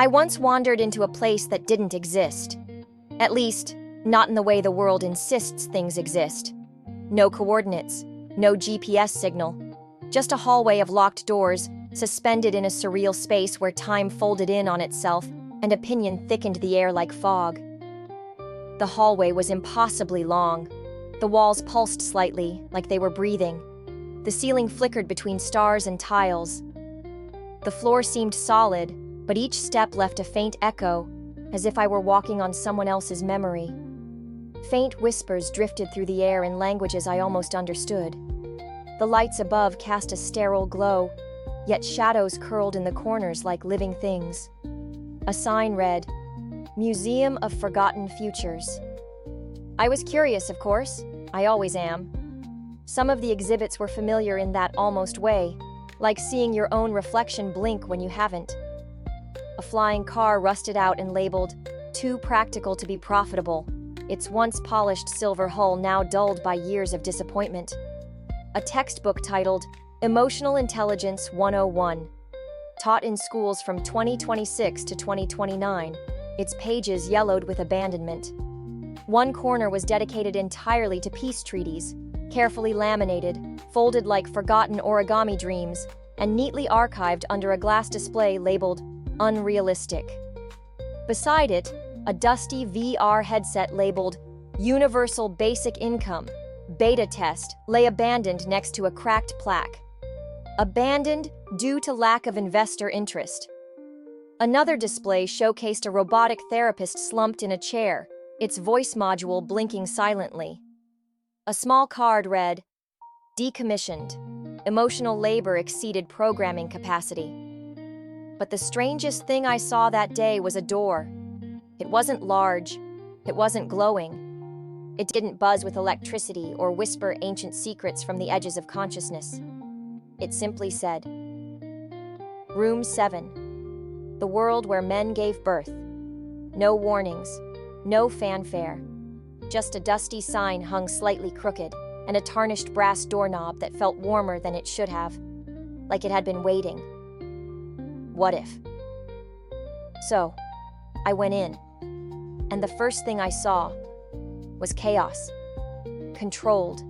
I once wandered into a place that didn't exist. At least, not in the way the world insists things exist. No coordinates, no GPS signal, just a hallway of locked doors, suspended in a surreal space where time folded in on itself and opinion thickened the air like fog. The hallway was impossibly long. The walls pulsed slightly, like they were breathing. The ceiling flickered between stars and tiles. The floor seemed solid, but each step left a faint echo, as if I were walking on someone else's memory. Faint whispers drifted through the air in languages I almost understood. The lights above cast a sterile glow, yet shadows curled in the corners like living things. A sign read, "Museum of Forgotten Futures." I was curious, of course. I always am. Some of the exhibits were familiar in that almost way, like seeing your own reflection blink when you haven't. A flying car rusted out and labeled, "Too practical to be profitable," its once polished silver hull now dulled by years of disappointment. A textbook titled, "Emotional Intelligence 101," taught in schools from 2026 to 2029, its pages yellowed with abandonment. One corner was dedicated entirely to peace treaties, carefully laminated, folded like forgotten origami dreams, and neatly archived under a glass display labeled "Unrealistic." Beside it, a dusty VR headset labeled "Universal Basic Income, Beta Test" lay abandoned next to a cracked plaque. Abandoned due to lack of investor interest. Another display showcased a robotic therapist slumped in a chair, its voice module blinking silently. A small card read, "Decommissioned. Emotional labor exceeded programming capacity." But the strangest thing I saw that day was a door. It wasn't large. It wasn't glowing. It didn't buzz with electricity or whisper ancient secrets from the edges of consciousness. It simply said, "Room 7. The world where men gave birth." No warnings, no fanfare. Just a dusty sign hung slightly crooked, and a tarnished brass doorknob that felt warmer than it should have, like it had been waiting. What if? So, I went in, and the first thing I saw was chaos. Controlled,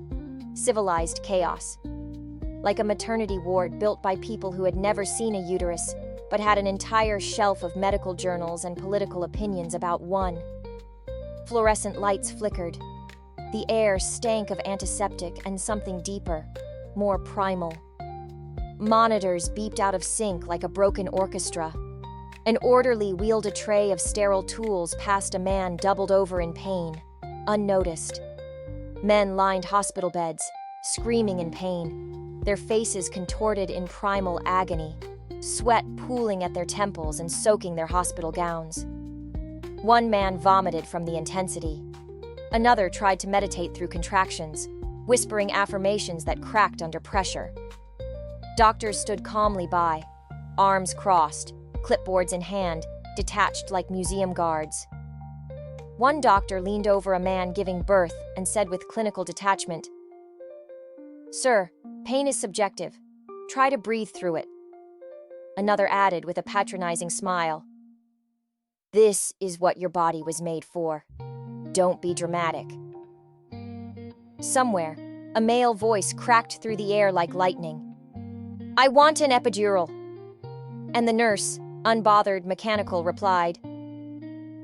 civilized chaos. Like a maternity ward built by people who had never seen a uterus, but had an entire shelf of medical journals and political opinions about one. Fluorescent lights flickered. The air stank of antiseptic and something deeper, more primal. Monitors beeped out of sync like a broken orchestra. An orderly wheeled a tray of sterile tools past a man doubled over in pain, unnoticed. Men lined hospital beds, screaming in pain, their faces contorted in primal agony, sweat pooling at their temples and soaking their hospital gowns. One man vomited from the intensity. Another tried to meditate through contractions, whispering affirmations that cracked under pressure. Doctors stood calmly by, arms crossed, clipboards in hand, detached like museum guards. One doctor leaned over a man giving birth and said with clinical detachment, "Sir, pain is subjective. Try to breathe through it." Another added with a patronizing smile, "This is what your body was made for. Don't be dramatic." Somewhere, a male voice cracked through the air like lightning. "I want an epidural." And the nurse, unbothered, mechanical, replied,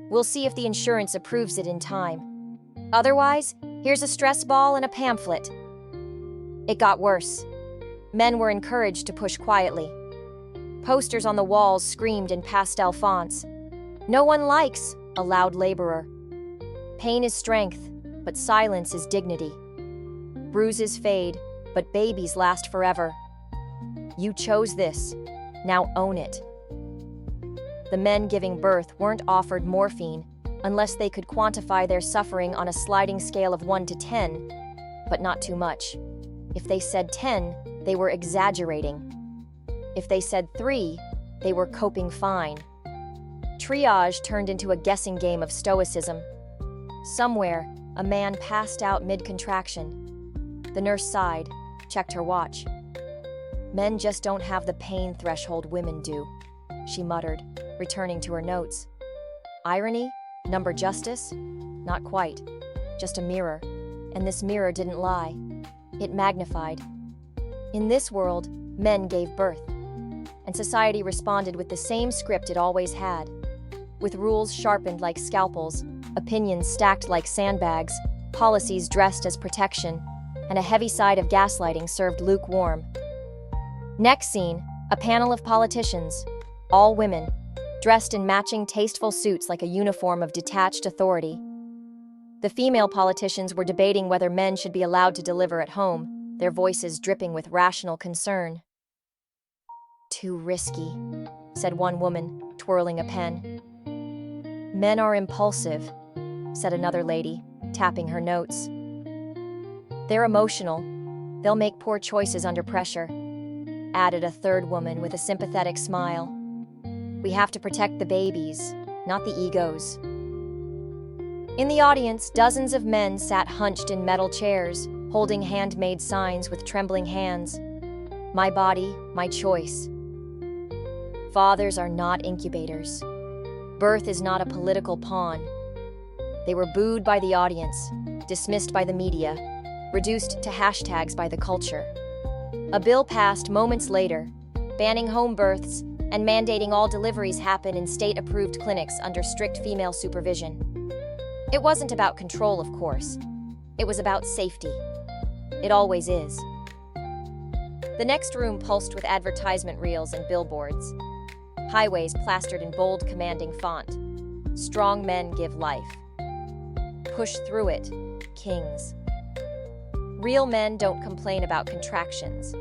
"We'll see if the insurance approves it in time. Otherwise, here's a stress ball and a pamphlet." It got worse. Men were encouraged to push quietly. Posters on the walls screamed in pastel fonts, "No one likes a loud laborer." Pain is strength, but silence is dignity. Bruises fade, but babies last forever. You chose this. Now own it. The men giving birth weren't offered morphine unless they could quantify their suffering on a sliding scale of 1 to 10, but not too much. If they said 10, they were exaggerating. If they said 3, they were coping fine. Triage turned into a guessing game of stoicism. Somewhere, a man passed out mid-contraction. The nurse sighed, checked her watch. "Men just don't have the pain threshold women do," she muttered. returning to her notes. Irony? Number justice? Not quite. Just a mirror. And this mirror didn't lie. It magnified. In this world, men gave birth. And society responded with the same script it always had. With rules sharpened like scalpels, opinions stacked like sandbags, policies dressed as protection, and a heavy side of gaslighting served lukewarm. Next scene, a panel of politicians, all women, dressed in matching tasteful suits like a uniform of detached authority. The female politicians were debating whether men should be allowed to deliver at home, their voices dripping with rational concern. "Too risky," said one woman, twirling a pen. "Men are impulsive," said another lady, tapping her notes. "They're emotional. They'll make poor choices under pressure," added a third woman with a sympathetic smile. "We have to protect the babies, not the egos." In the audience, dozens of men sat hunched in metal chairs, holding handmade signs with trembling hands. "My body, my choice." Fathers are not incubators. Birth is not a political pawn. They were booed by the audience, dismissed by the media, reduced to hashtags by the culture. A bill passed moments later, banning home births and mandating all deliveries happen in state-approved clinics under strict female supervision. It wasn't about control, of course. It was about safety. It always is. The next room pulsed with advertisement reels and billboards. Highways plastered in bold, commanding font. "Strong men give life. Push through it, kings." Real men don't complain about contractions.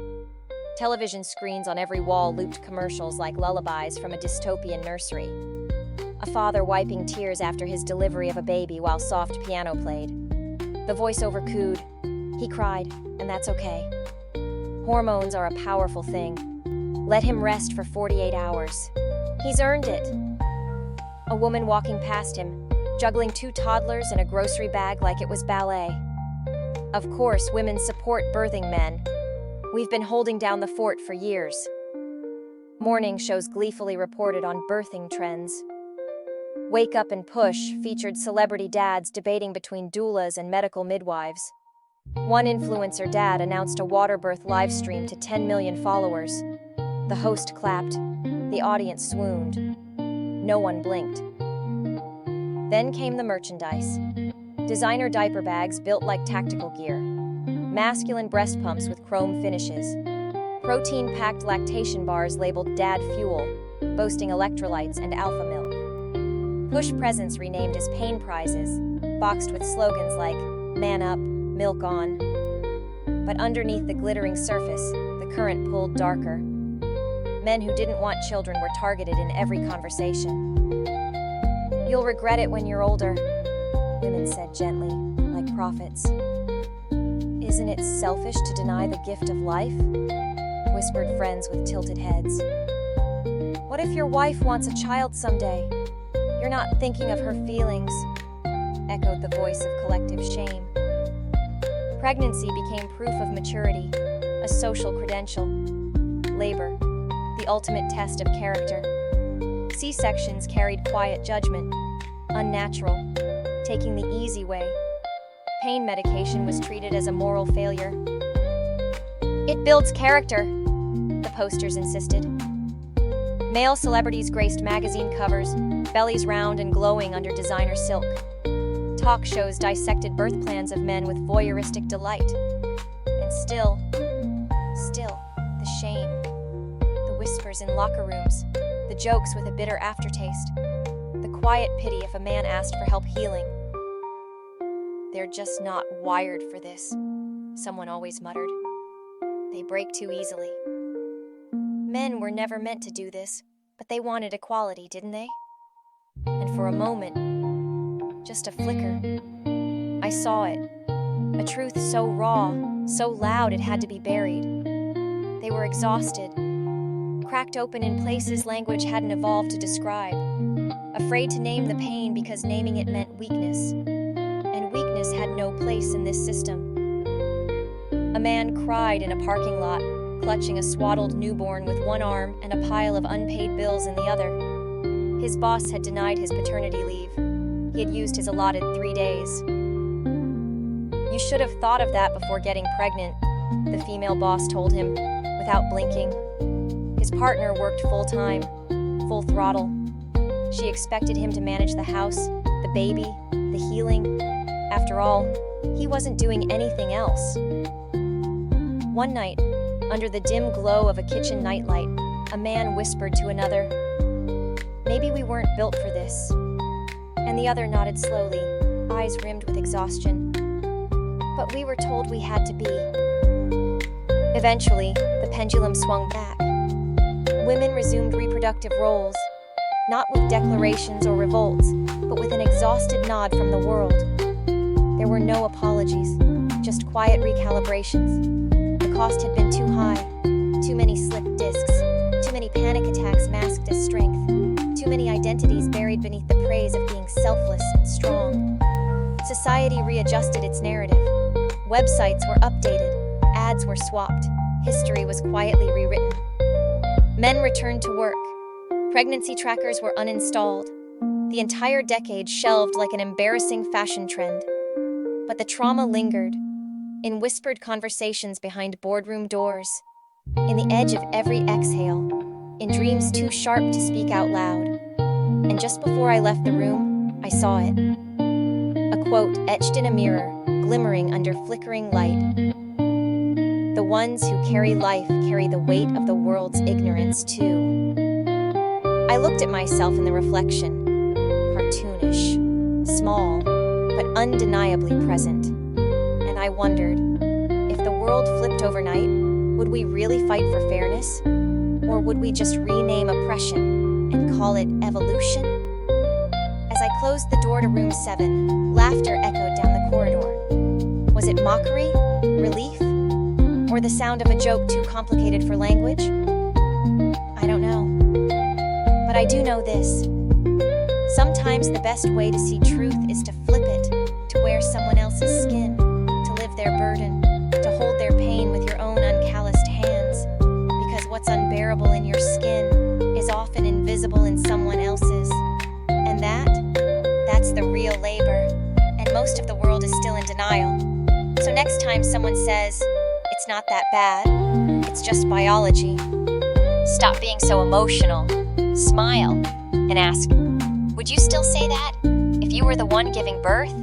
Television screens on every wall looped commercials like lullabies from a dystopian nursery. A father wiping tears after his delivery of a baby while soft piano played. The voiceover cooed, "He cried, and that's okay. Hormones are a powerful thing. Let him rest for 48 hours. He's earned it." A woman walking past him, juggling 2 toddlers and a grocery bag like it was ballet. Of course, women support birthing men. We've been holding down the fort for years. Morning shows gleefully reported on birthing trends. Wake Up and Push featured celebrity dads debating between doulas and medical midwives. One influencer dad announced a water birth live stream to 10 million followers. The host clapped. The audience swooned. No one blinked. Then came the merchandise. Designer diaper bags built like tactical gear. Masculine breast pumps with chrome finishes. Protein-packed lactation bars labeled Dad Fuel, boasting electrolytes and alpha milk. Push presents renamed as pain prizes, boxed with slogans like "Man up, milk on." But underneath the glittering surface, the current pulled darker. Men who didn't want children were targeted in every conversation. "You'll regret it when you're older," women said gently, like prophets. "Isn't it selfish to deny the gift of life?" whispered friends with tilted heads. "What if your wife wants a child someday? You're not thinking of her feelings," echoed the voice of collective shame. Pregnancy became proof of maturity, a social credential. Labor, the ultimate test of character. C-sections carried quiet judgment, unnatural, taking the easy way. Pain medication was treated as a moral failure. "It builds character," the posters insisted. Male celebrities graced magazine covers, bellies round and glowing under designer silk. Talk shows dissected birth plans of men with voyeuristic delight. And still, the shame. The whispers in locker rooms, the jokes with a bitter aftertaste, the quiet pity if a man asked for help healing. "They're just not wired for this," someone always muttered. "They break too easily." Men were never meant to do this, but they wanted equality, didn't they? And for a moment, just a flicker, I saw it. A truth so raw, so loud it had to be buried. They were exhausted, cracked open in places language hadn't evolved to describe, afraid to name the pain because naming it meant weakness. And weakness had no place in this system. A man cried in a parking lot, clutching a swaddled newborn with one arm and a pile of unpaid bills in the other. His boss had denied his paternity leave. He had used his allotted 3 days. "You should have thought of that before getting pregnant," the female boss told him, without blinking. His partner worked full-time, full throttle. She expected him to manage the house, the baby, the healing. After all, he wasn't doing anything else. One night, under the dim glow of a kitchen nightlight, a man whispered to another, "Maybe we weren't built for this." And the other nodded slowly, eyes rimmed with exhaustion. "But we were told we had to be." Eventually, the pendulum swung back. Women resumed reproductive roles, not with declarations or revolts, but with an exhausted nod from the world. There were no apologies, just quiet recalibrations. The cost had been too high, too many slipped discs, too many panic attacks masked as strength, too many identities buried beneath the praise of being selfless and strong. Society readjusted its narrative. Websites were updated, ads were swapped, history was quietly rewritten. Men returned to work. Pregnancy trackers were uninstalled. The entire decade shelved like an embarrassing fashion trend. But the trauma lingered, in whispered conversations behind boardroom doors, in the edge of every exhale, in dreams too sharp to speak out loud. And just before I left the room, I saw it. A quote etched in a mirror, glimmering under flickering light. "The ones who carry life carry the weight of the world's ignorance too." I looked at myself in the reflection, cartoonish, small, but undeniably present. And I wondered, if the world flipped overnight, would we really fight for fairness? Or would we just rename oppression and call it evolution? As I closed the door to room 7, laughter echoed down the corridor. Was it mockery, relief, or the sound of a joke too complicated for language? I don't know. But I do know this. Sometimes the best way to see truth is to flip it, to wear someone else's skin, to live their burden, to hold their pain with your own uncalloused hands. Because what's unbearable in your skin is often invisible in someone else's. And that's the real labor. And most of the world is still in denial. So next time someone says, "It's not that bad, it's just biology," stop being so emotional, smile, and ask, "Would you still say that if you were the one giving birth?"